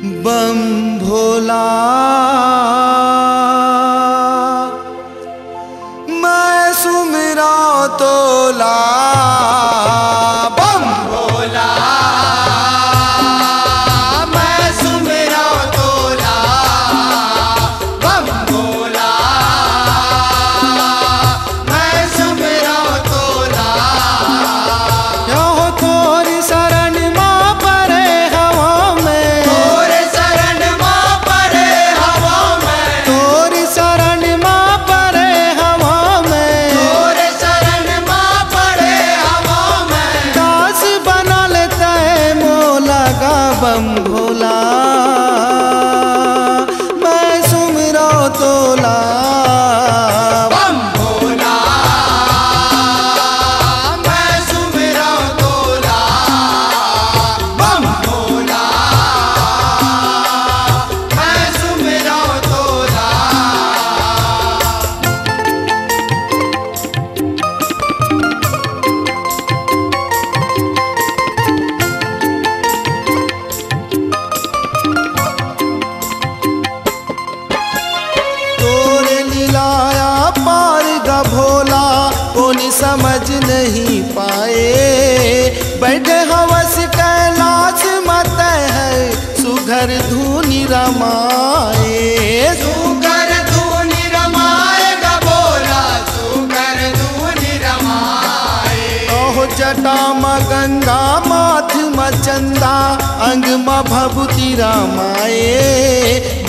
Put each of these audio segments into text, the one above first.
बम भोला मैं सुमिरा तोला, बम भोला मैं सुमिरा तोला, बम भोला मैं सुमिरा तोला। यो तोरी शरण माँ परे हवा में, तोरी शरण माँ परे हवा में, तोरी शरण माँ परे हवा में, तोरी शरण माँ परे हवा में। दास बना लेता है मोला का बम भोला मैं सुमिरा तोला, बम भोला मैं सुमिरा तोला, बम भोला मैं सुमिरा तोला। तोरे लीलाया पार गा भोला कोनी समझ नहीं पाए, बैठे हवस कैलाश मत है सुघर धूनि रमाए, सुघर धूनि रमाए गा भोला, सुघर धूनि रमाए। ओह जटा म गंगा माथ म चंदा अंग म भभूति रमाए,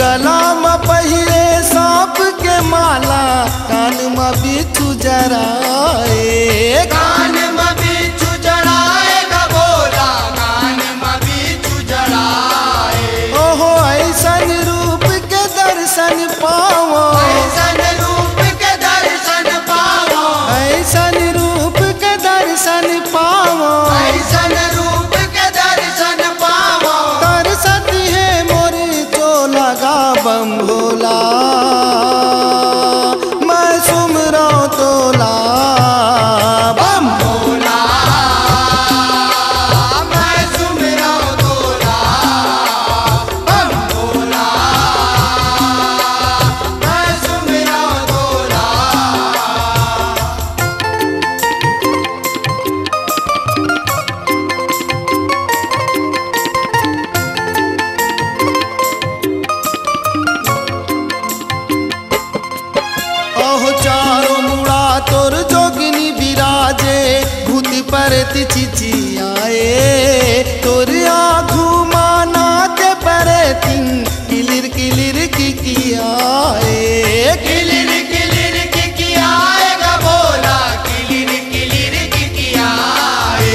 गला म पहिरे सांप के माला कान म बिच्छू जराए, कान म बिच्छू जराए गा भोला, कान म बिच्छू जराए। ओहो ऐसन रूप के दर्शन पावो, ऐसन रूप के दर्शन पावो, ऐसन रूप के दर्शन पावो, ऐसन रूप के दर्शन पावो। तरसती है मोरी तो लगा बम भोला मैं सुमिरा तोला, बम भोला मैं सुमिरा तोला, बम भोला मैं सुमिरा तोला। ओह चारों मुड़ा तोर जोगिनी विराजे, भूत परत चिचियाए, तोर आघू मानाते परे तिन किलिर किलिर किकियाए, किलिर किलिर किकियाए गा भोला, किलिर किलिर किकियाए।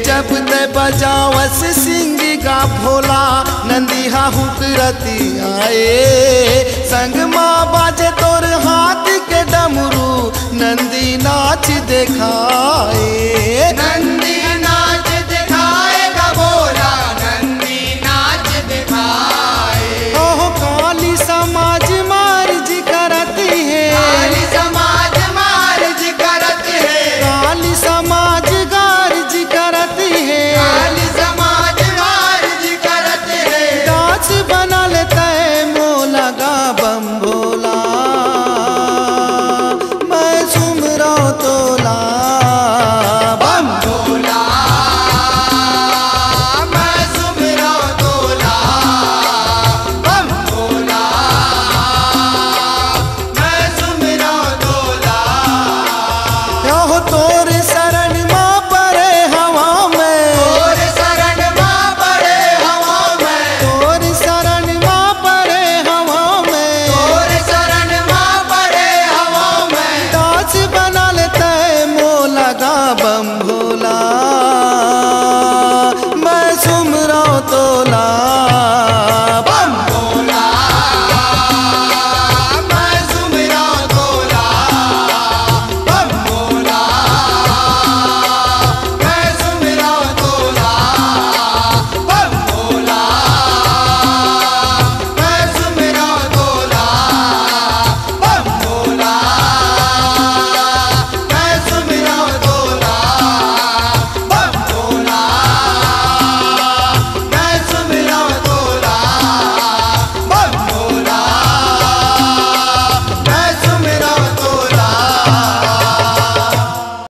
जब ते बजावस सिंह गा भोला नंदिहा हुकरती आए, संग माँ बाजे तोर हाथ के डमरू नंदी नाच दिखाए, नंदी